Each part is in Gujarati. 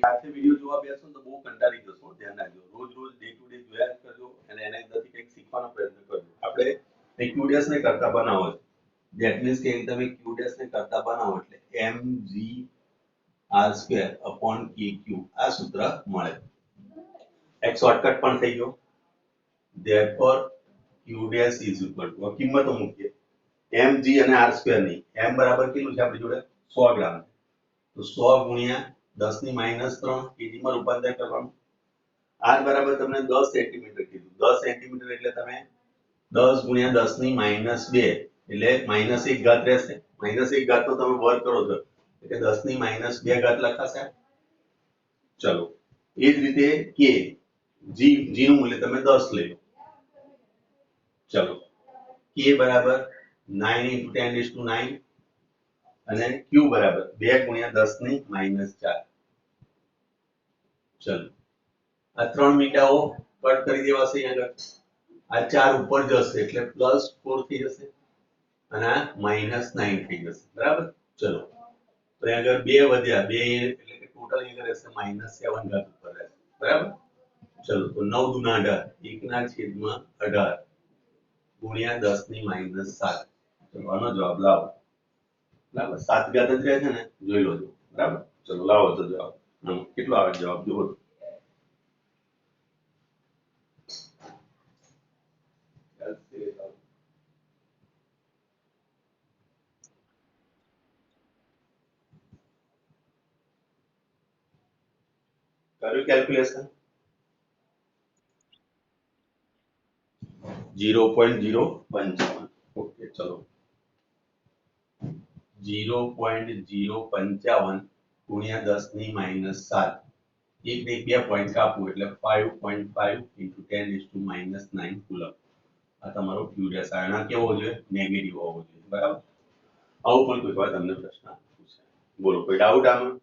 સાથે વિડિયો જોવા બેસો તો બહુ કંટાળી જશો, ધ્યાન રાખજો. રોજ રોજ ડે ટુ ડે જોયા જ કરજો અને એના અંદરથી કંઈક શીખવાનો પ્રયત્ન કરજો. આપણે ક્યુડેસ ને કરતા બનાવો છે. ધેટ મીન્સ કે તમે ક્યુડેસ ને કરતા બનાવો એટલે mg r² / kq આ સૂત્ર મળે. એક શોર્ટકટ પણ થઈ ગયો. therefore q dash is equal to કિંમતો મૂકીએ mg અને r² ની. m બરાબર કેટલું છે આપણી જોડે 100 ગ્રામ. તો 100 ગુણ્યા 10 - 3 kg માં રૂપાંતર કરવાનું. r બરાબર તમને 10 સેન્ટીમીટર કીધું. 10 સેન્ટીમીટર એટલે તમે 10 ગુણ્યા 10 - 2 એટલે -1 ઘાત રહેશે. -1 ઘાત તો તમે વર્ગ કરો છો એટલે 10 - 2 ઘાત લખાશે. ચલો એ જ રીતે k g નું મૂલ્ય તમે 10 લઈ લો. ચલો k બરાબર 9 × 10⁹ અને q બરાબર 2 ગુણ્યા 10 - 4. ચલો આ 3 મીંડાઓ કટ કરી દેવાશે. અહીંયા આગળ આ 4 ઉપર જશે એટલે +4 થઈ જશે અને આ -9 થઈ જશે. બરાબર. ચલો તો અહીંયા આગળ 2 વધ્યા. 2 એટલે કે ટોટલ અહીંયા રહેશે -7 ઘાત ઉપર રહેશે. બરાબર. ચલો તો 9 × 2 = 1/18 ગુણ્યા 10 - 7. ચલો આનો જવાબ લાવો. બરાબર 7 ઘાત જ રહે છે ને, જોઈ લો છો. બરાબર. ચલો લાવો તો જવાબ. કેટલો આવે જવાબ જુઓ. કર્યું કેલ્ક્યુલેશન? 0.055. ઓકે ચલો 0.055 ગુણ્યા 10 - 7. એક ને 2 પોઈન્ટ કાપવું એટલે 5.5 × 10⁻⁹ કુલમ. આ તમારો ક્યુ ડેશ આના કેવો જોઈએ? નેગેટિવ હોવો જોઈએ. બરાબર. આવું પણ કોઈ વાર તમને પ્રશ્ન પૂછે. બોલો કોઈ ડાઉટ આમાં?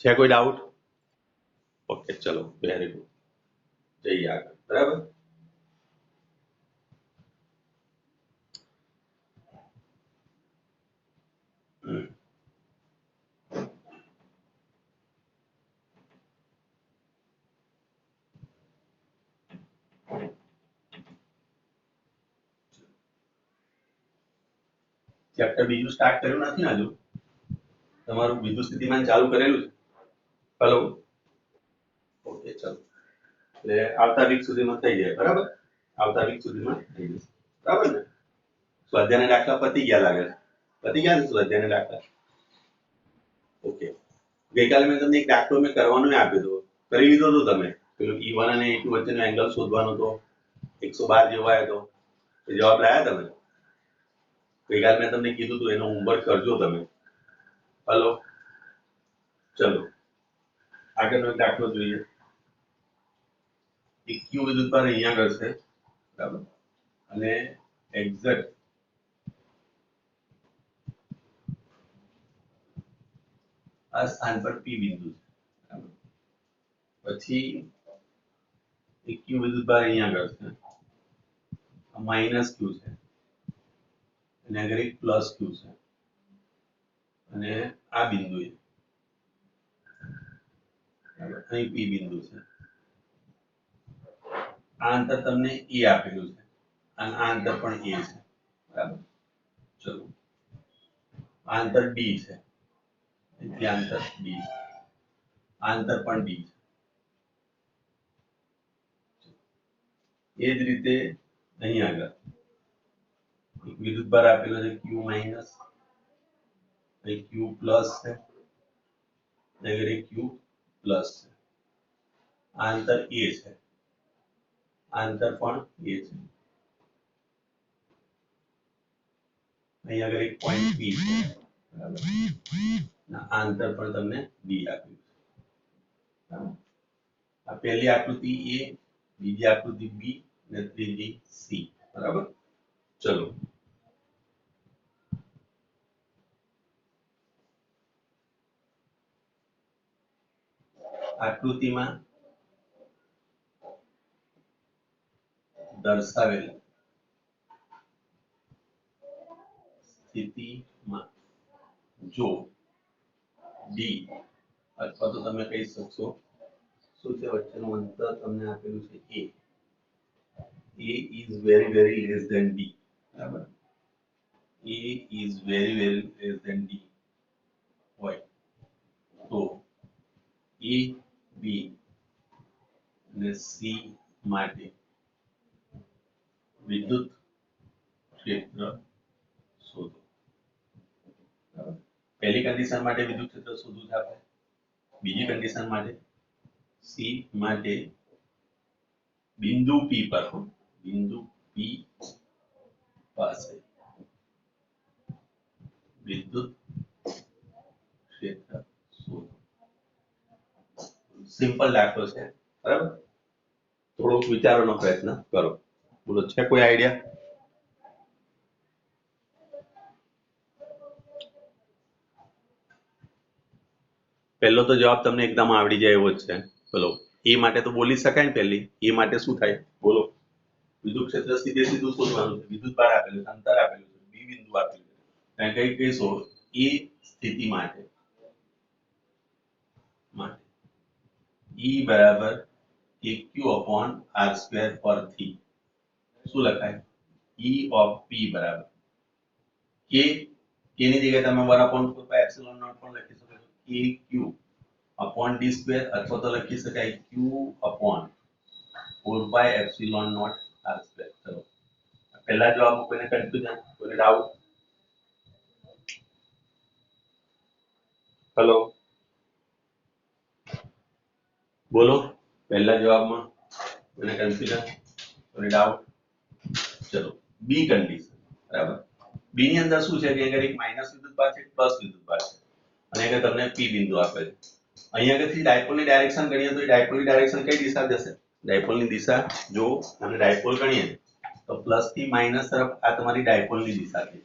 છે કોઈ ડાઉટ? ઓકે ચલો વેરી ગુડ. જઈએ આગળ. બરાબર. ચેપ્ટર બીજું સ્ટાર્ટ કર્યું નથી ને હજુ? તમારું બીજું સ્થિતિમાન ચાલુ કરેલું છે? હેલો. ઓકે ચલો એટલે આવતા વીક સુધીમાં થઈ જાય. બરાબર. આવતા વીક સુધીમાં થઈ જશે. બરાબર ને? સ્વાધ્યાયના દાખલા પતી ગયા લાગે છે. પતી ગયા ને સ્વાધ્યાયના દાખલા? ઓકે. ગઈકાલે મેં તમને એક દાખલો મેં કરવાનો આપ્યો હતો. કરી લીધો હતો તમે? પેલું E1 અને E2 વચ્ચેનો એંગલ શોધવાનો હતો. 112 જેવો આવ્યો હતો. જવાબ લાયા તમે? ગઈકાલે મેં તમને કીધું હતું એનો હોમવર્ક કરજો તમે. હલો. ચલો આગળનો દાખલો જોઈએ. એક q વિદ્યુતભાર અહીંયા કરશે. બરાબર. અને એક્ઝેક્ટ આ સ્થાન પર p બિંદુ છે. બરાબર. પછી એક q વિદ્યુતભાર અહીંયા કરશે. -q છે અને આગળ એક +q છે અને આ બિંદુ અહીં p બિંદુ છે. આ અંતર તમને a આપેલું છે અને આ અંતર પણ a છે. બરાબર. ચલો આ અંતર d છે. આ અંતર d છે. આ અંતર પણ d છે. એ જ રીતે અહીં આગળ એક વિદ્યુતભાર આપેલો છે q- અહીં q+ છે આગળ એક q+ છે. આ અંતર a છે. આ અંતર પણ a છે. અહીં આગળ એક પોઈન્ટ p છે. બરાબર. આ અંતર પણ તમને d આપ્યું છે. આ પહેલી આકૃતિ a, બીજી આકૃતિ b અને ત્રીજી c. બરાબર. ચલો આકૃતિમાં દર્શાવેલ સ્થિતિમાં જો ડી અથવા તો તમે કહી શકશો શું છે વચ્ચેનું અંતર તમને આપેલું છે a is very less than d બરાબર a is very less than d હોય તો a b અને c માટે વિદ્યુત ક્ષેત્ર શોધો બરાબર પહેલી કન્ડિશન માટે વિદ્યુત ક્ષેત્ર શોધવું છે આપણે બીજી કન્ડિશન માટે સી માટે બિંદુ પી પર બિંદુ પી પાસે વિદ્યુત ક્ષેત્ર શોધો સિમ્પલ દાખલો છે બરાબર થોડોક વિચારવાનો પ્રયત્ન કરો બોલો છે કોઈ આઈડિયા પહેલો તો જવાબ તમને એકદમ આવડી જાય એવો જ છે બોલો એ માટે તો બોલી શકાય ને પહેલી એ માટે શું થાય બોલો વિદ્યુત ક્ષેત્ર સીધે સીધું શોધવાનું છે વિદ્યુત ભાર આપેલું છે અંતર આપેલું છે બી બિંદુ આપેલું છે કારણ કે કહીશો એ સ્થિતિ માટે E બરાબર AQ upon R square પરથી શું લખાય E of P બરાબર K ની જગ્યાએ તમે 1 upon 4 pi epsilon naught પણ લખી શકો છો AQ upon D square અથવા તો લખી શકાય Q upon 4 pi epsilon naught R square ચલો પહેલા જવાબમાં કોઈને કન્ફ્યુઝન કોઈને ડાઉટ હેલો બોલો પહેલા જવાબમાં કોઈને કન્ફ્યુઝન કોઈને ડાઉટ ચલો બી કન્ડિશન બરાબર બી ની અંદર શું છે કે અગર એક માઈનસ વિદ્યુતભાર છે પ્લસ વિદ્યુતભાર છે અને અગર તમને પી બિંદુ આપે છે અહીંયા આગળથી ડાયપોલની ડાયરેક્શન ગણીએ તો ડાયપોલની ડાયરેક્શન કઈ દિશા જશે ડાયપોલની દિશા જો આપણે ડાયપોલ ગણીએ તો પ્લસ થી માઈનસ તરફ આ તમારી ડાયપોલની દિશા છે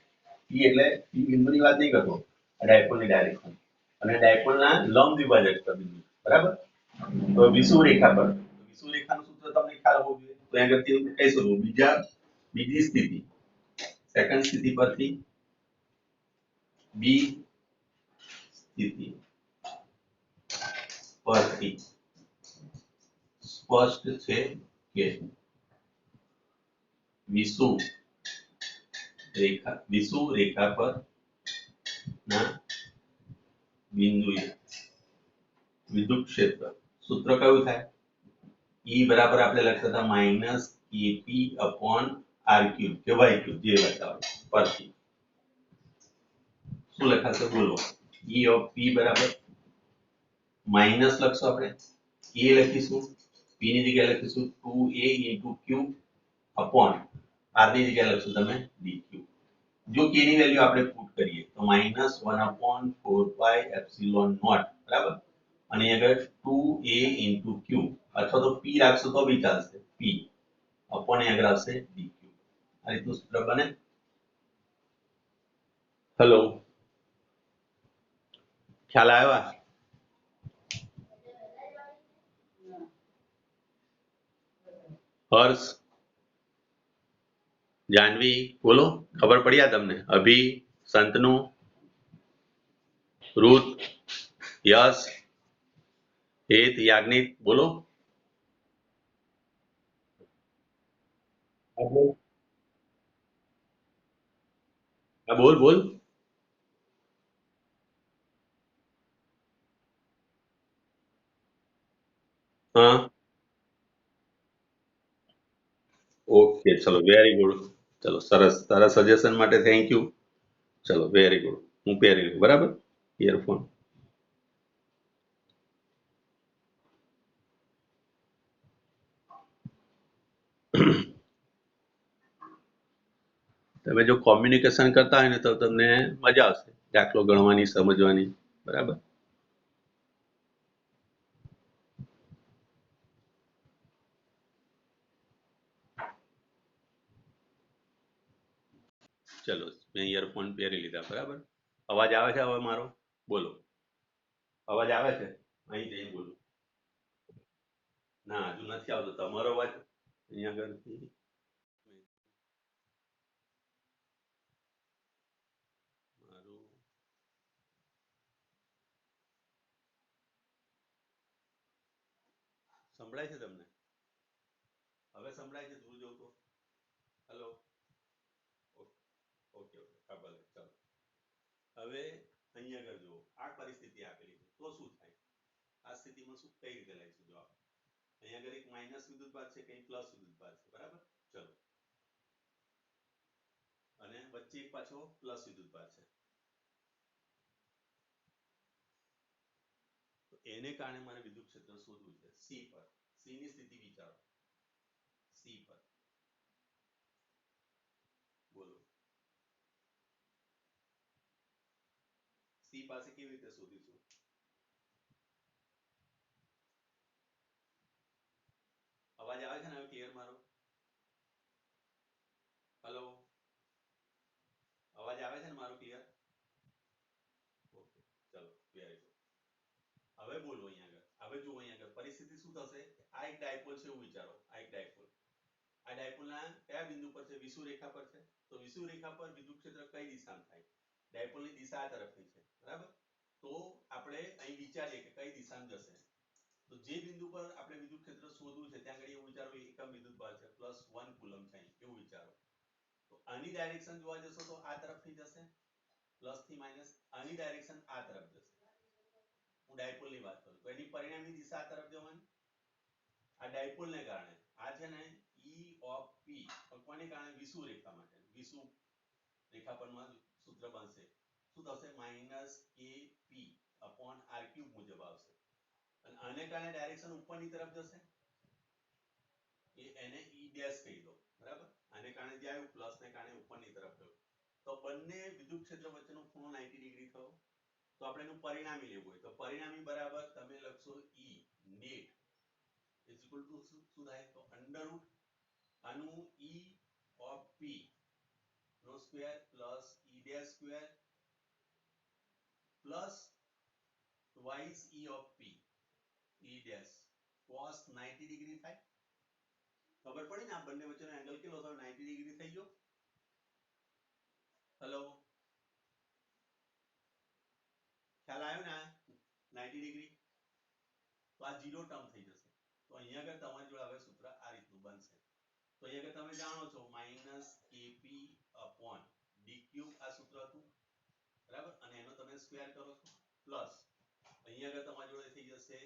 પી એટલે પી બિંદુની વાત નહીં કરતો ડાયપોલની ડાયરેક્શન અને ડાયપોલના લંબ દ્વિભાજક પર બિંદુ બરાબર તો વિષુવ રેખા પર વિષુવ રેખાનું સૂત્ર તમને ખ્યાલ હોવું જોઈએ તો અહીંયા આગળથી કહી શકું બીજી સ્થિતિ સેકન્ડ સ્થિતિ પરથી બી સ્થિતિ પરથી સ્પષ્ટ છે કે વિષુવ રેખા પર ના બિંદુએ વિદ્યુત ક્ષેત્ર સૂત્ર કયું થાય E બરાબર આપણે લખતા હતા minus AP upon R cube કે વાય ક્યુબ જે બતાવો પરથી શું લખાશે બોલો E ઓફ P બરાબર માઇનસ લખશો આપણે A લખીશું P ની જગ્યાએ લખીશું 2A into Q upon R ની જગ્યાએ લખશો તમે dq જો K ની વેલ્યુ આપણે પુટ કરીએ તો -1 upon 4 pi epsilon naught બરાબર અને આગળ 2A into Q અથવા તો P રાખશો તો બી ચાલશે P upon આગળ આવશે dq આ રીતનું સૂત્ર બને હેલો ખ્યાલ આવ્યો હર્ષ જાનવી બોલો ખબર પડી આ તમને અભી સંતનુ રૂત યશ હેત યાજ્ઞિક બોલો હા બોલ બોલ હા ઓકે ચલો વેરી ગુડ ચલો સરસ તારા સજેશન માટે થેન્ક યુ ચલો વેરી ગુડ હું પહેરી લઉં બરાબર ઇયરફોન તમે જો કોમ્યુનિકેશન કરતા હોય ને તો તમને મજા આવશે દાખલો ગણવાની સમજવાની બરાબર ચલો મેં ઇયરફોન પહેરી લીધા બરાબર અવાજ આવે છે હવે મારો બોલો અવાજ આવે છે અહીં જઈને બોલો ના હજુ નથી આવતો તમારો અવાજ અહીંયા આગળથી મારું સંભળાય છે તમને? હવે સંભળાય છે? દૂર જવું તો હેલો? ઓકે ઓકે ઓકે હા ભલે ચાલો. હવે અહીંયા આગળ જુઓ, આ પરિસ્થિતિ આપેલી છે તો શું થાય? આ સ્થિતિમાં શું કઈ રીતે લઈશું જવાબ? અહીંયા આગળ એક માઇનસ વિદ્યુતભાર છે, કઈ પ્લસ વિદ્યુતભાર છે, બરાબર? ચલો, અને વચ્ચે એક પાછો પ્લસ વિદ્યુતભાર છે, તો એને કારણે મારે વિદ્યુત ક્ષેત્ર શોધવું છે સી પર. સી ની સ્થિતિ વિચારો, સી પર બોલો, સી પાસે કેવી રીતે શોધીશું? અવાજ આવે છે ને હવે ક્લિયર મારો? હેલો, અવાજ આવે છે ને મારો ક્લિયર? ઓકે ચલો વેરી ગુડ. હવે બોલો અહીંયા આગળ, હવે જુઓ અહીંયા આગળ પરિસ્થિતિ શું થશે? આ એક ડાયપોલ છે એવું વિચારો, આ એક ડાયપોલ. આ ડાયપોલના કયા બિંદુ પર છે? વિષુવરેખા પર છે. તો વિષુવરેખા પર વિદ્યુત ક્ષેત્ર કઈ દિશામાં થાય? ડાયપોલની દિશા આ તરફની છે, બરાબર? તો આપણે અહીં વિચારીએ કે કઈ દિશામાં જશે. તો જે બિંદુ પર આપણે વિદ્યુત ક્ષેત્ર શોધવું છે ત્યાં આગળ એવું વિચારો એકમ વિદ્યુતભાર છે, +1 કુલમ છે, એવું વિચારો. તો આની ડાયરેક્શન જોવા જશો તો આ તરફથી જશે, પ્લસ થી માઇનસ. આની ડાયરેક્શન આ તરફ જશે. હું ડાયપોલની વાત કરું તો એની પરિણામી દિશા આ તરફ જવાની. આ ડાયપોલને કારણે આ છે ને E ઓફ P કોને કારણે? વિષુવરેખા માટે. વિષુવ રેખા પરનું સૂત્ર બનશે શું થશે? -KP/r³ મુજબ આવશે. અને આને કારણે ડાયરેક્શન ઉપરની તરફ જશે, એને E' કહી દો, બરાબર? આને કારણે જે આવ્યું પ્લસ ને કારણે ઉપરની તરફ ગયું, તો બંને વિદ્યુત ક્ષેત્ર વચ્ચેનો ખૂણો 90 ડિગ્રી થયો. તો આપણે એનું પરિણામી લેવું હોય તો પરિણામી બરાબર તમે લખશો E net is equal to શું થાય? તો અંડરરૂટ આનું E ઓફ P નો square plus E' square plus twice E of P E' cos 90 degree થાય. ખબર પડી ને? આ બંને વચ્ચેનો એંગલ કેટલો થયો? 90 ડિગ્રી થઈ ગયો. હેલો, ખ્યાલ આવ્યો ને? 90 ડિગ્રી. તો આ 0 ટર્મ થઈ જશે. તો અહીંયા આગળ તમારી જોડે હવે સૂત્ર આ રીતનું બનશે. તો અહીંયા આગળ તમે જાણો છો -KP/d³ આ સૂત્ર હતું, બરાબર? અને એનો તમે સ્ક્વેર કરો છો પ્લસ અહીંયા આગળ તમારી જોડે થઈ જશે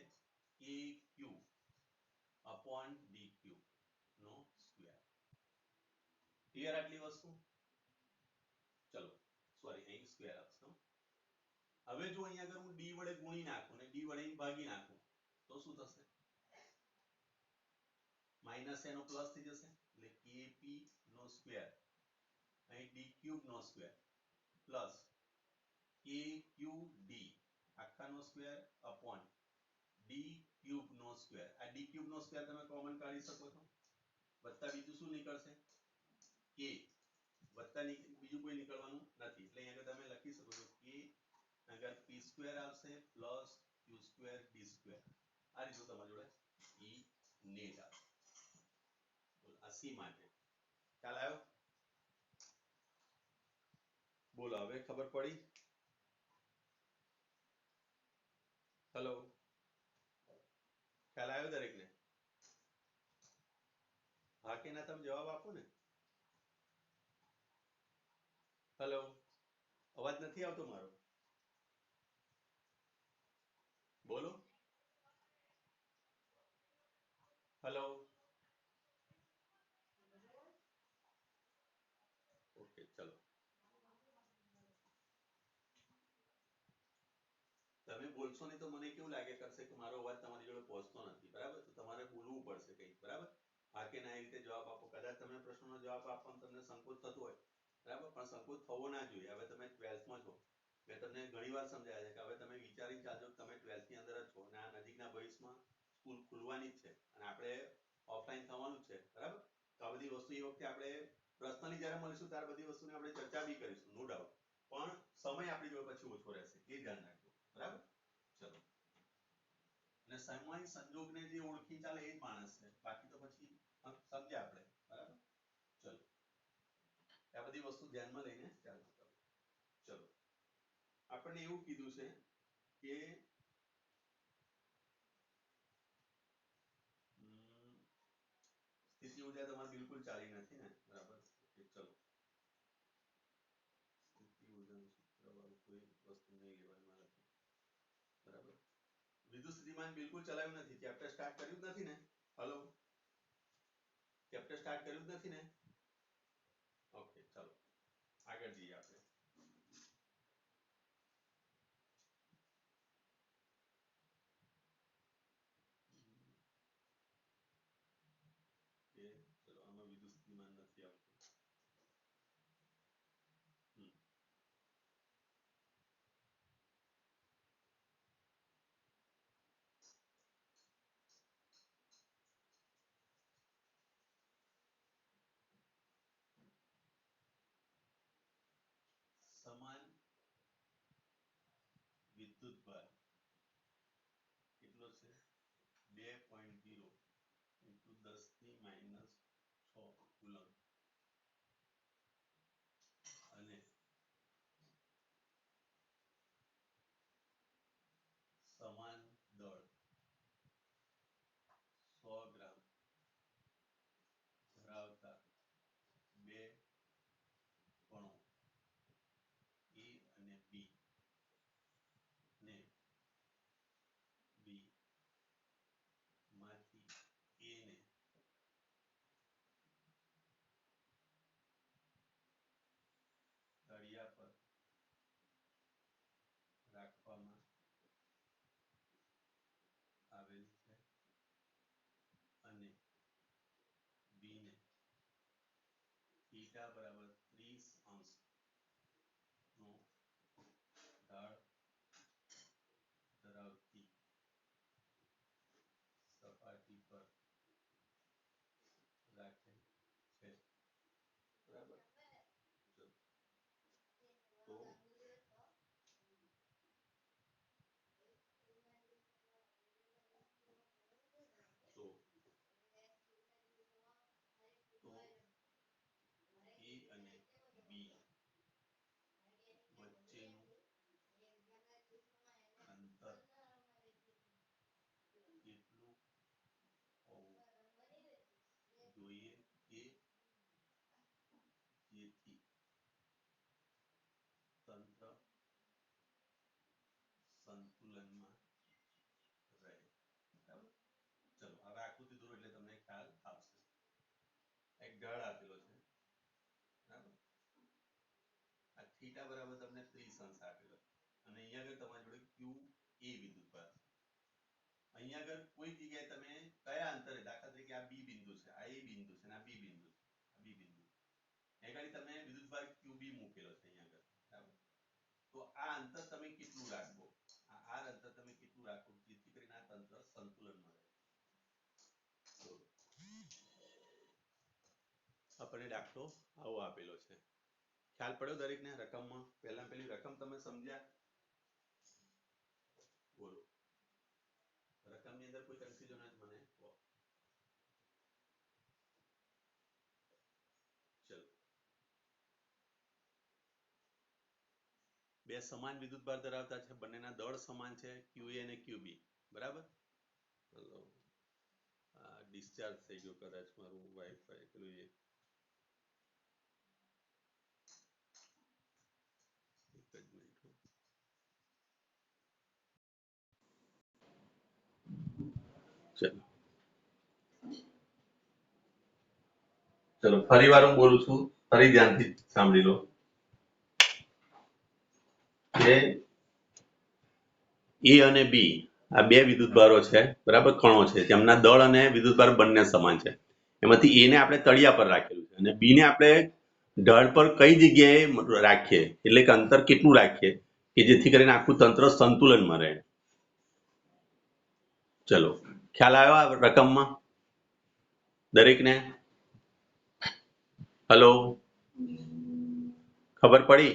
KQ/d³ નો સ્ક્વેર. ક્લિયર આટલી વસ્તુ? ચલો સોરી, અહીં સ્ક્વેર આવશે. હવે જો અહીંયા આગળ હું d વડે ગુણી નાખું ને d વડે ભાગી નાખું તો શું થશે? માઇનસ એનો પ્લસ થઈ જશે એટલે KP નો સ્ક્વેર અહીં d³ નો સ્ક્વેર પ્લસ KQD આખાનો સ્ક્વેર અપોન d³ નો સ્ક્વેર. આ d³ નો સ્ક્વેર તમે કોમન કાઢી શકો છો, વત્તા બીજું શું નીકળશે? K વત્તા બીજું કોઈ નીકળવાનું નથી એટલે અહીંયા તમે લખી શકો છો K આગળ p² આવશે પ્લસ q²d². આ રીતનું તમારી જોડે E નેટ આવશે. આ સી માટે ખ્યાલ આવ્યો? બોલો હવે ખબર પડી? હેલો, ખ્યાલ આવ્યો દરેકને? હા કે ના તમે જવાબ આપો ને. હેલો, અવાજ નથી આવતો મારો? બોલો. હેલો, ઓકે ચલો. તમે બોલશો નહીં તો મને કેવું લાગે કરશે કે મારો અવાજ તમારી જોડે પહોંચતો નથી, બરાબર? તો તમારે બોલવું પડશે કંઈક, બરાબર? હા કે ના એ રીતે જવાબ આપો. કદાચ તમે પ્રશ્નનો જવાબ આપવામાં તમને સંકોચ થતો હોય, બરાબર, પણ સંકોચ થવો ના જોઈએ. હવે તમે 12th માં છો, મેં તમને ઘણી વાર સમજાયા છે કે હવે તમે વિચારી ચાલજો તમે 12th ની અંદર જ છો અને આ નજીકના ભવિષ્યમાં સ્કૂલ ખુલવાની જ છે અને આપણે ઓફલાઈન થવાનું જ છે, બરાબર? તો આ બધી વસ્તુ એ વખતે આપણે પર્સનલી જ્યારે મળીશું ત્યારે બધી વસ્તુની આપણે ચર્ચા બી કરીશું, નો ડાઉટ. પણ સમય આપણી જોડે પછી ઓછો રહેશે, એ ધ્યાન રાખજો, બરાબર? ચલો. અને સમય સંજોગને જે ઓળખી ચાલે એ જ માણસ છે, બાકી તો પછી સમજ્યા આપણે, બરાબર? ચલો, આ બધી વસ્તુ ધ્યાનમાં લઈને ચાલુ કરો. ચલો, આપણને એવું કીધું છે કે ઉર્જા તમારે બિલકુલ ચાલી નથી ને, બરાબર. ચલો, સ્થિતિ ઉર્જાનું સૂત્ર વાળું કોઈ વસ્તુ નહીં લેવાય મારાથી, બરાબર. વિદ્યુત સ્થિતિમાન બિલકુલ ચલાવ્યું નથી, ચેપ્ટર સ્ટાર્ટ કર્યું જ નથી ને. હલો, ચેપ્ટર સ્ટાર્ટ કર્યું જ નથી ને. ઓકે, ચલો આગળ જઈએ આપણે. ચલો, આમાં વિદ્યુત સ્થિતિમાન નથી આવતું. સમાન વિદ્યુતભાર કેટલો છે? 2.0 into 10⁻⁶ કુલમ અને સમાન દળ 100 ગ્રામ ધરાવતા બે કણો A અને B ને B માંથી A ને તળિયા પર રાખવામાં આવેલ છે અને B ને θ બરાબર 30° નો ઢાળ ધરાવતી સપાટી પર રાખેલ છે, બરાબર. તો A અને B વચ્ચેનું અંતર કેટલું હોવું જોઈએ કે જેથી તંત્ર સંતુલનમાં રહે, બરાબર. ચલો, હવે આકૃતિ દોરો એટલે તમને ખ્યાલ આવશે. એક ઢાળ આપેલો છે, બરાબર. આ થીટા બરાબર તમને 30° આપેલો અને અહીંયા આગળ તમારી જોડે QA વિદ્યુતભાર છે. અહીંયા આગળ કોઈ જગ્યાએ તમે કયા અંતરે, દાખલા તરીકે આ B બિંદુ છે, આ A બિંદુ છે અને આ B બિંદુ છે, આ B બિંદુ અહીંયા તમે વિદ્યુતભાર QB મૂકેલો છે અહીંયા આગળ, બરાબર. તો આ અંતર તમે કેટલું રાખો, આ અંતર તમે કેટલું રાખો જેથી કરીને આ તંત્ર સંતુલનમાં રહે. આપણે દાખલો આવો આપેલો છે. ખ્યાલ પડ્યો દરેકને રકમમાં? પહેલા પેલી રકમ તમે સમજ્યા? બોલો, રકમની અંદર કોઈ કન્ફ્યુઝન હોય મને કહો. ચલો, બે સમાન વિદ્યુતભાર ધરાવતા છે, બંનેના દળ સમાન છે, QA અને QB, બરાબર. ડિસ્ચાર્જ થઈ ગયો કદાચ મારું વાઈફાઈ પેલું એક જ મિનિટ. ચલો ફરી વાર હું બોલું છું, ફરી ધ્યાનથી સાંભળી લો કે A અને B આ બે વિદ્યુતભારો છે, બરાબર, કણો છે, તેમના દળ અને વિદ્યુતભાર બંને સમાન છે. એમાંથી A ને આપણે તળિયા પર રાખેલું છે અને B ને આપણે ઢાળ પર કઈ જગ્યાએ રાખીએ, એટલે કે અંતર કેટલું રાખીએ કે જેથી કરીને આખું તંત્ર સંતુલનમાં રહે. ચલો, ખ્યાલ આવ્યો આ રકમમાં દરેકને? હલો, ખબર પડી?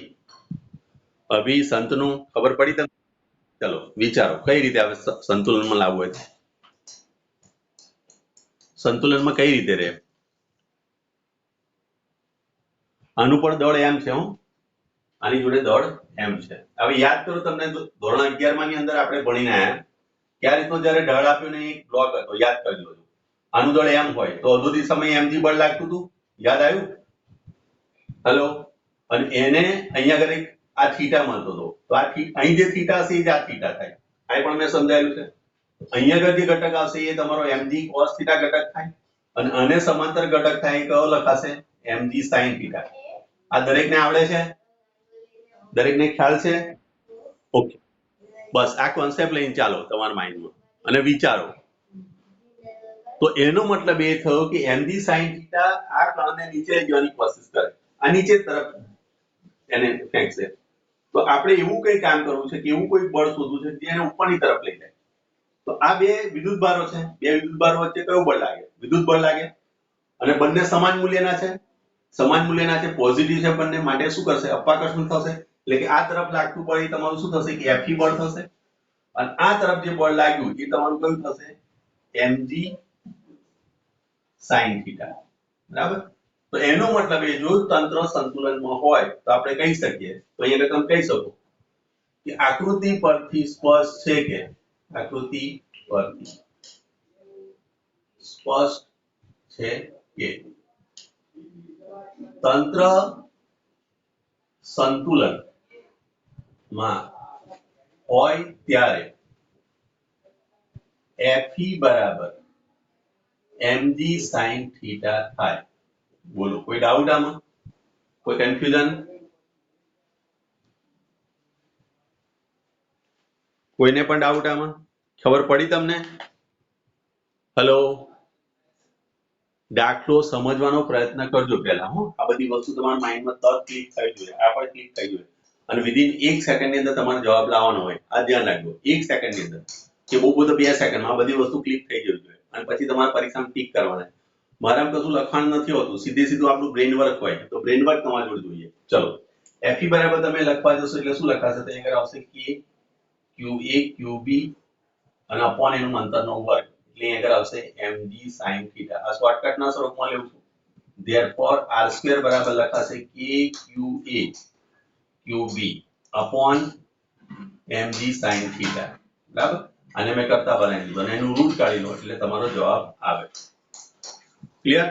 અભી, સંતનું ખબર પડી તમને? ચલો વિચારો કઈ રીતે આવે સંતુલનમાં લાવવું હોય? સંતુલનમાં કઈ રીતે રહે? આનું પણ દળ એમ છે, આની જોડે દળ એમ છે. હવે યાદ કરો, તમને ધોરણ 11 ની અંદર આપણે ભણીને આવ્યા કે આ રીતનો જયારે ઢાળ આપ્યો ને એક બ્લોક હતો, યાદ કરી લો. આનું દળ એમ હોય તો અડધો દિશામાં એમજી બળ લાગતું હતું, યાદ આવ્યું? હેલો. અને એને અહીંયા આગળ આ થીટા મળતો હતો, તો આ અહીં જે થીટા હશે એ જ આ થીટા થાય. આ પણ મેં સમજાયેલું છે. અહીંયા આગળ જે ઘટક આવશે એ તમારો mg cos થીટા ઘટક થાય, અને આને સમાંતર ઘટક થાય એ કયો લખાશે? mg sin theta. આ દરેકને આવડે છે? દરેકને ખ્યાલ છે? ઓકે, બસ આ કોન્સેપ્ટ લઈને ચાલો તમારા માઇન્ડમાં અને વિચારો. તો એનો મતલબ એ થયો કે mg sin થીટા આ કણને નીચે લઈ જવાની કોશિશ કરે, આ નીચે તરફ એને ફેંકશે. તો આપણે એવું કઈ કામ કરવું છે કે એવું કોઈ બળ શોધવું છે જે એને ઉપરની તરફ લઈ જાય. તો આ બે વિદ્યુત ભારો છે, બે વિદ્યુત ભારો વચ્ચે કયું બળ લાગે? વિદ્યુત બળ લાગે. અને બંને સમાન મૂલ્યના છે, સમાન મૂલ્યના છે, પોઝિટિવ છે બંને, માટે શું કરશે? અપાકર્ષણ થશે. એટલે કે આ તરફ લાગતું બળ એ તમારું શું થશે? કે Fe બળ થશે. અને આ તરફ જે બળ લાગ્યું એ તમારું કયું થશે? mg sin theta. બરાબર? તો એનો મતલબ એ જો તંત્ર સંતુલનમાં હોય તો આપણે કહી શકીએ, તો અહીંયા તમે કહી શકો કે આકૃતિ પરથી સ્પષ્ટ છે કે, આકૃતિ પરથી સ્પષ્ટ છે કે તંત્ર સંતુલન માં હોય ત્યારે Fe બરાબર mg sin થીટા થાય. બોલો, કોઈ ડાઉટ આમાં? કોઈ કન્ફ્યુઝન? કોઈને પણ ડાઉટ આમાં? ખબર પડી તમને? હેલો. દાખલો સમજવાનો પ્રયત્ન કરજો પહેલા. આ બધી વસ્તુ તમારા માઇન્ડમાં તરત ક્લિક થઈ જોઈએ, આ પણ ક્લિક થઈ જોઈએ. અને વિધિન 1 સેકન્ડની અંદર તમારો જવાબ લાવવાનો હોય. આ ધ્યાન રાખજો, 1 સેકન્ડની અંદર, કે બહુ બધો 2 સેકન્ડમાં આ બધી વસ્તુ ક્લિક થઈ જવી જોઈએ. અને પછી તમારે પરીક્ષામાં ટીક કરવાના. મારામાં કશું લખાણ નથી હોતું, સીધું આપણું બ્રેન વર્ક હોય. તો બ્રેન વર્ક તમારી જોડે જોઈએ. ચલો, Fe બરાબર તમે લખવા જશો એટલે શું લખાશે? તો અહીંયા આવશે કે QA QB અને અપોન એનું અંતરનો વર્ગ, એટલે અહીંયા આવશે mg sin થીટા. આ શોર્ટકટના સ્વરૂપમાં લેવું છું. therefore r² બરાબર લખાશે kqa qb upon mg sin theta. બરાબર? આને મેં કરતા બનાવી દીધું અને એનું રૂટ કાઢી લો એટલે તમારો જવાબ આવે. ક્લિયર?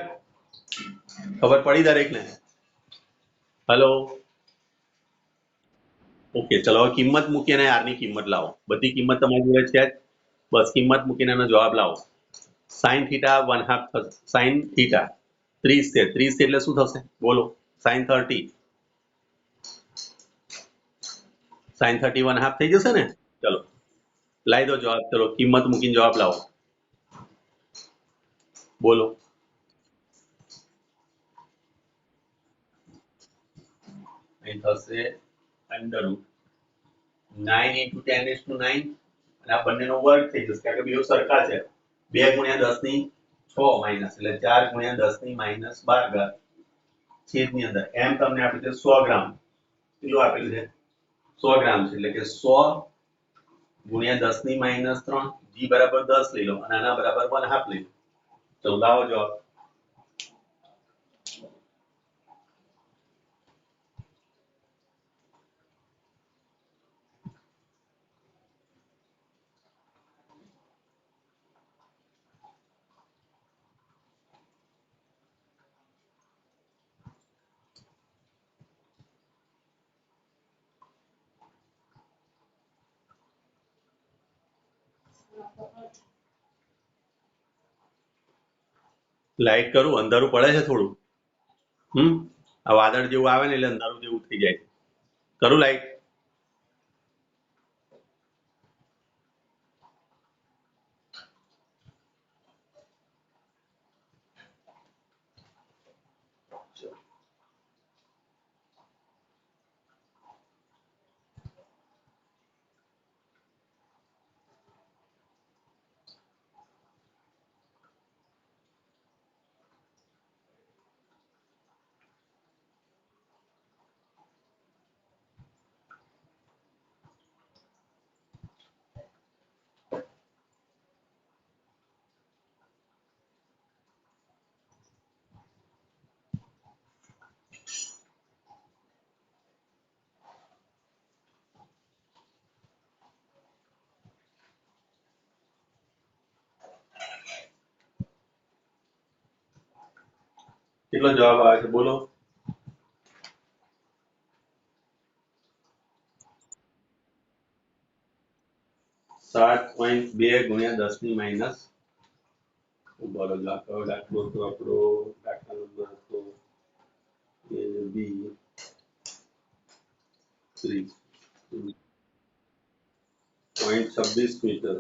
ખબર પડી દરેકને? હેલો. ઓકે, ચલો હવે કિંમત મૂકીને r ની કિંમત લાવો. બધી કિંમત તમારી જોડે છે જ. બસ કિંમત મૂકીને એનો જવાબ લાવો. sin થીટા 1/2 થશે. sin થીટા 30 છે, 30 એટલે શું થશે? બોલો. sin 30, sin 30 1/2 થઈ જશે ને? ચલો લાવી દો જવાબ. ચલો કિંમત મૂકીને જવાબ લાવો. બોલો. અહીં થશે √9 × 10⁹ અને આ બંનેનો વર્ગ થઈ જશે કારણ કે બેવ સરખા છે. 2 × 10⁶ માઇનસ એટલે 4 × 10⁻12 છેદની અંદર એમ તમને આપ્યું છે 100 ગ્રામ. કેટલું આપેલું છે? 100 ગ્રામ છે, એટલે કે 100 × 10⁻3 g બરાબર 10 લઈ લો અને આના બરાબર 1/2 લઈ લો. ચલો લાવો જવાબ. લાઈટ કરું? અંધારું પડે છે થોડું. આ વાદળ જેવું આવે ને એટલે અંધારું જેવું થઈ જાય. કરું લાઈટ? કેટલો જવાબ આવે છે બોલો? 7.2 ગુણ્યા 10 ની માઇનસ બરોબર દાખલો તો આપણો દાખલા નંબર હતો એ બી 0.26 મીટર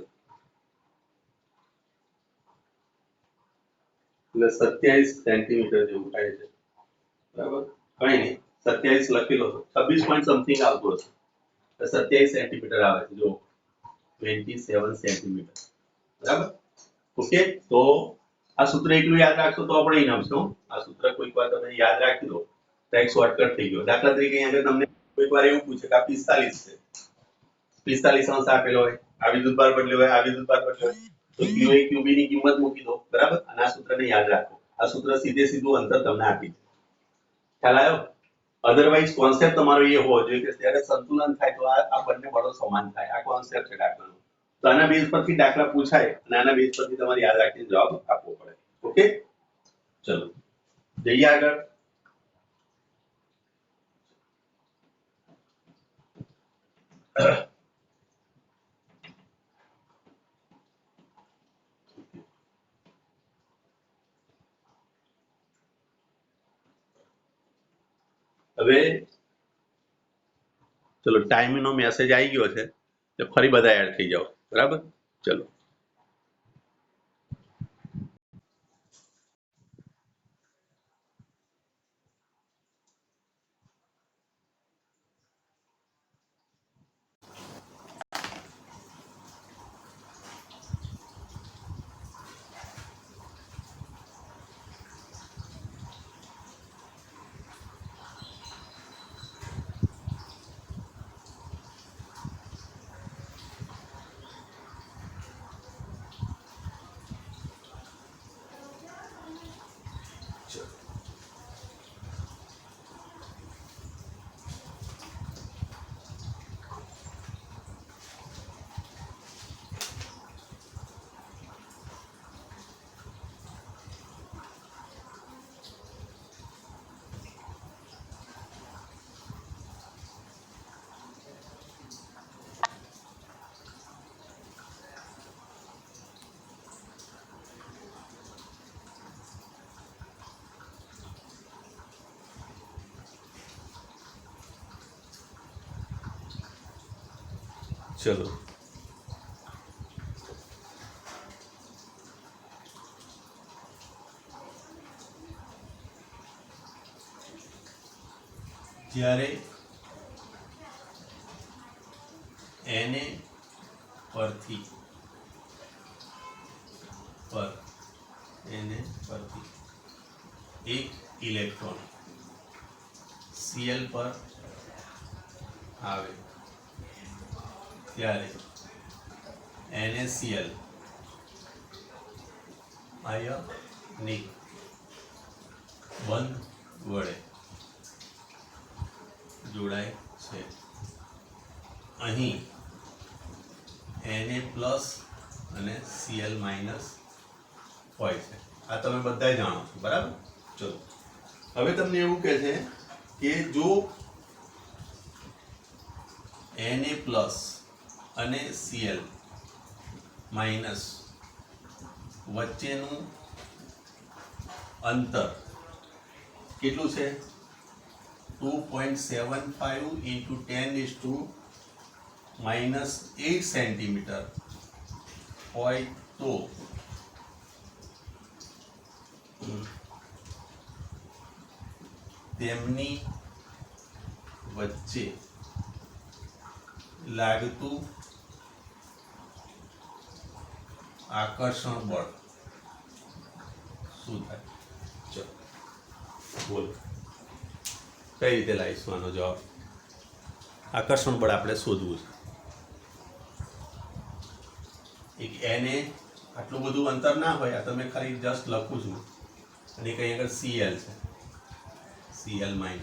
એટલે 27 સેન્ટીમીટર જેવું થાય છે બરાબર કઈ નહીં 27 લખેલો છે 26 પોઈન્ટ સમથિંગ આવતું હશે 27 સેન્ટીમીટર આવે છે જો 27 સેન્ટીમીટર બરાબર ઓકે તો આ સૂત્ર એટલું યાદ રાખશો તો આપણે ઇનામ છે આ સૂત્ર કોઈક વાર તમે યાદ રાખી લો તો એક શોર્ટકટ થઈ ગયો દાખલા તરીકે અહીંયા તમને કોઈક વાર એવું પૂછે કે આ 45 છે 45 અંશ આપેલો હોય આ વિદ્યુતભાર બદલ્યો હોય આ વિદ્યુતભાર બદલ્યો હોય તો q એ qb ની કિંમત મૂકી દો બરાબર અને આ સૂત્રને યાદ રાખો આ સૂત્ર સીધે સીધું અંતર તમને આપી દે ખ્યાલ આવ્યો અધરવાઇઝ કોન્સેપ્ટ તમારો એ હોવો જોઈએ કે જ્યારે સંતુલન થાય તો આ બંને બળો સમાન થાય આ કોન્સેપ્ટ છે દાખલાનો તો આના બેઝ પરથી દાખલા પૂછાય અને આના બેઝ પરથી તમારે યાદ રાખીને જવાબ આપવો પડે ઓકે ચલો જઈએ આગળ હવે ચલો ટાઈમનો મેસેજ આવી ગયો છે એટલે ફરી બધા એડ થઈ જાઓ બરાબર ચલો ચલો જ્યારે Na પરથી એક ઇલેક્ટ્રોન Cl પર આવે ત્યારે NaCl આયનિક બંધ વડે જોડાય છે અહીં Na+ અને Cl- હોય છે આ તમે બધા જાણો છો બરાબર ચલો હવે તમને એવું કહે છે કે જો Na+ અને Cl- વચ્ચેનું અંતર કેટલું છે 2.75 × 10⁻⁸ સેન્ટીમીટર હોય તો તેમની વચ્ચે લાગતું આકર્ષણ બળ શું થાય ચલો બોલો કઈ રીતે લાવીશું આનો જવાબ આકર્ષણ બળ આપણે શોધવું છે એક Na આટલું બધું અંતર ના હોય આ તમે ખાલી જસ્ટ લખું છું અને કઈ આગળ Cl છે Cl-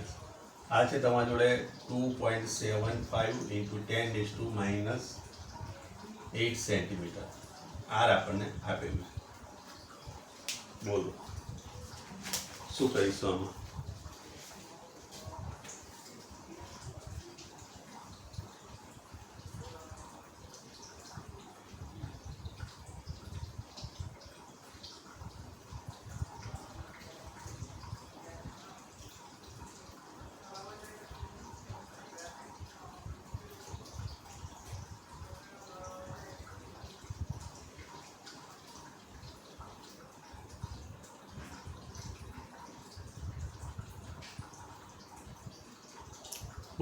આ છે તમારી જોડે 2.75 × 10⁻⁸ સેન્ટીમીટર આર આપણને આપેલું છે બોલો શું કરીશું આમાં?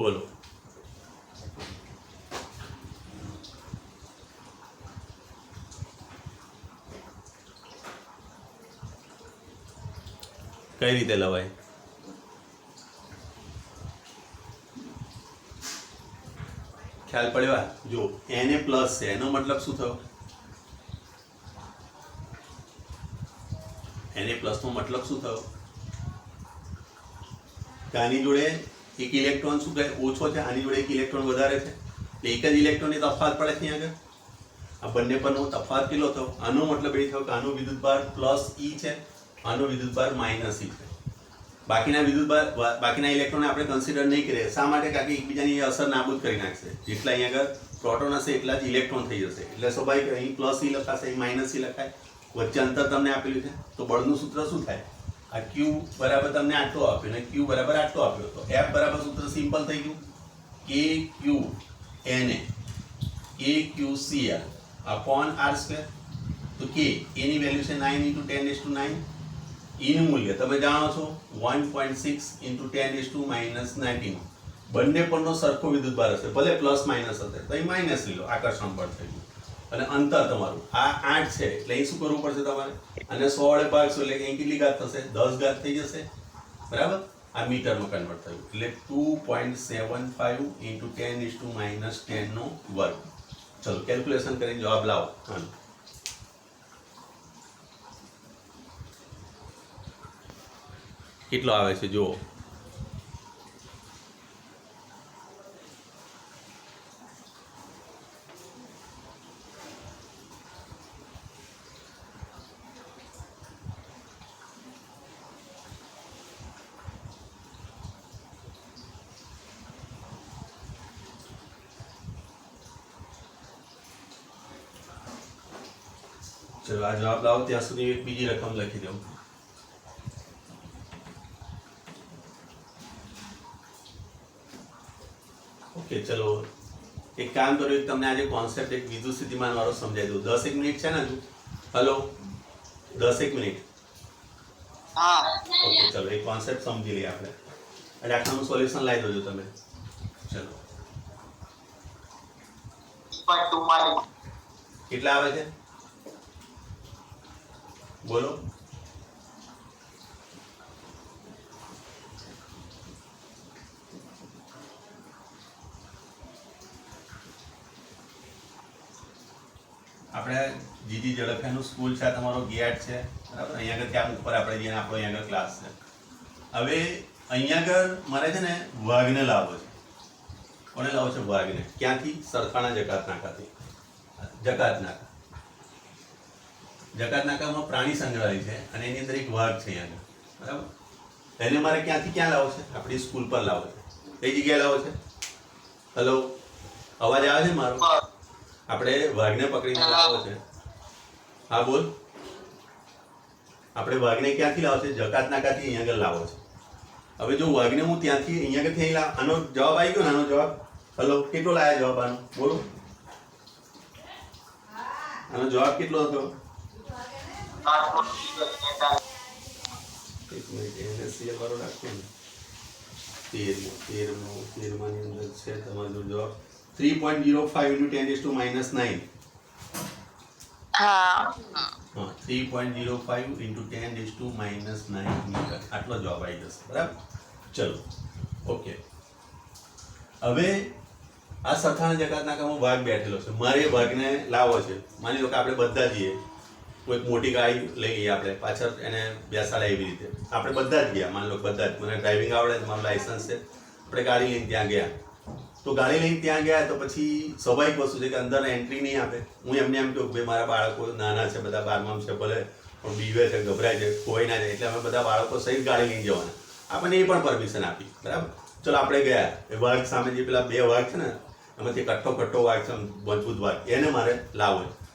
બોલો. કઈ રીતે લવાય? ખ્યાલ પડ્યો? જો એને પ્લસ છે એનો મતલબ શું થયો? એને પ્લસ નો મતલબ શું થયો? કે આની જોડે એક ઇલેક્ટ્રોન શું કહે ઓછો છે, આની જોડે એક ઇલેક્ટ્રોન વધારે છે, એટલે એક જ ઇલેક્ટ્રોનની તફાવત પડે છે આગળ. આ બંને પરનો તફાવત કેટલો થયો? આનો મતલબ એ થયો કે આનો વિદ્યુતભાર પ્લસ ઈ છે, આનો વિદ્યુતભાર માઇનસ ઈ છે. બાકીના ઇલેક્ટ્રોન આપણે કન્સિડર નહીં કરીએ. શા માટે? કારણ કે એકબીજાની અસર નાબૂદ કરી નાખશે. જેટલા અહીં આગળ પ્રોટોન હશે એટલા જ ઇલેક્ટ્રોન થઈ જશે. એટલે સ્વાભાવિક અહીં પ્લસ ઈ લખાશે, અહીં માઇનસ ઈ લખાય. વચ્ચે અંતર તમને આપેલું છે તો બળનું સૂત્ર શું થાય? આ ક્યુ બરાબર તમને આટલો આપ્યો અને ક્યુ બરાબર આટલો આપ્યો, તો એફ બરાબર સૂત્ર સિમ્પલ થઈ ગયું, કે ક્યુ એને કે ક્યુ સીએલ અપોન આર સ્ક્વેર. તો કે એની વેલ્યુ છે 9 × 10⁹. ઈનું મૂલ્ય તમે જાણો છો 1.6 × 10⁻⁻19. બંને પરનો સરખો વિદ્યુતભાર હશે, ભલે પ્લસ માઇનસ હશે તો અહીં માઇનસ લઈ લો, આકર્ષણ બળ થઈ ગયું. અને અંતર તમારું આ 8 છે એટલે અહીં શું કરવું પડશે તમારે? અને 100 વડે ભાગશો એટલે અહીં કેટલી ઘાત થશે? 10 ઘાત થઈ જશે, બરાબર? આ મીટરમાં કન્વર્ટ થયું એટલે 2.75 × 10⁻10². ચલો કેલ્ક્યુલેશન કરીને જવાબ લાવો. કેટલો આવે છે જુઓ. ચલો આ જવાબ લાવો ત્યાં સુધી એક બીજી રકમ લખી દઉં. ઓકે ચલો એક કામ કર્યું, તમને આજે કોન્સેપ્ટ એક વિદ્યુત સ્થિતિમાન વાળો સમજાવી દઉં. 10 મિનિટ છે ને હજુ? Hello 10 minute. ઓકે ચલો એક કોન્સેપ્ટ સમજી લઈએ આપણે. એટલે આખાનું સોલ્યુશન લાવી દોજો તમે. ચલો કેટલા આવે છે બોલો? આપણે જીજી ઝડફિયાનું સ્કૂલ છે, તમારો ગેટ છે, બરાબર? અહીંયા આગળ ત્યાં ઉપર આપણે જઈને આપણો અહીંયા આગળ ક્લાસ છે. હવે અહીંયા આગળ મારે છે ને વાઘને લાવવો છે. કોને લાવો છે? વાઘને. ક્યાંથી? સરથાણા જકાત નાકાથી. જકાત નાકા. જકાત નાકામાં પ્રાણી સંગ્રહાલય છે અને એની અંદર એક વાઘ છે અહીંયા, બરાબર? એને મારે ક્યાંથી ક્યાં લાવો છે? આપણી સ્કૂલ પર લાવો છે. કઈ જગ્યાએ લાવો છે? હલો અવાજ આવે છે મારો? આપણે વાઘને પકડીને લાવો છે. હા બોલ. આપણે વાઘને ક્યાંથી લાવો છે? જકાત નાકાથી અહીંયા આગળ લાવો છે. હવે જો વાઘને હું ત્યાંથી અહીંયા આગળથી આનો જવાબ આવી ગયો ને? આનો જવાબ હલો કેટલો લાયા જવાબ આનો? બોલો આનો જવાબ કેટલો હતો? એક મિનિટ NSCL વાળો રાખો ને. 13માની અંદર છે તમારો જવાબ 3.05 × 10⁻⁹. હા 3.05 × 10⁻⁹ મીટર. આટલો જવાબ આવી જશે, બરાબર? ચલો ઓકે. હવે આ સરથાણા જકાત નાકામાં વાઘ બેઠેલો છે, મારે વાઘને લાવવો છે. માની લો કે આપણે બધા જઈએ, કોઈક મોટી ગાડી લઈ ગઈ, આપણે પાછળ એને બેસાડે એવી રીતે આપણે બધા જ ગયા. માની લો બધા જ, મને ડ્રાઇવિંગ આવડે છે, મારું લાયસન્સ છે, આપણે ગાડી લઈને ત્યાં ગયા. તો ગાડી લઈને ત્યાં ગયા તો પછી સ્વાભાવિક વસ્તુ છે કે અંદર એન્ટ્રી નહીં આપે. હું એમને એમ કહું કે ભાઈ મારા બાળકો નાના છે, બધા 12માં છે, ભલે પણ બીવે છે, ગભરાય છે, ખોઈ ના જાય, એટલે અમે બધા બાળકો સહિત ગાડી લઈને જવાના. આપણને એ પણ પરમિશન આપી, બરાબર. ચલો આપણે ગયા, એ વાઘ સામે જે પેલા બે વાઘ છે ને એમાંથી કટ્ટો વાઘ છે, મજબૂત વાઘ, એને મારે લાવવો છે.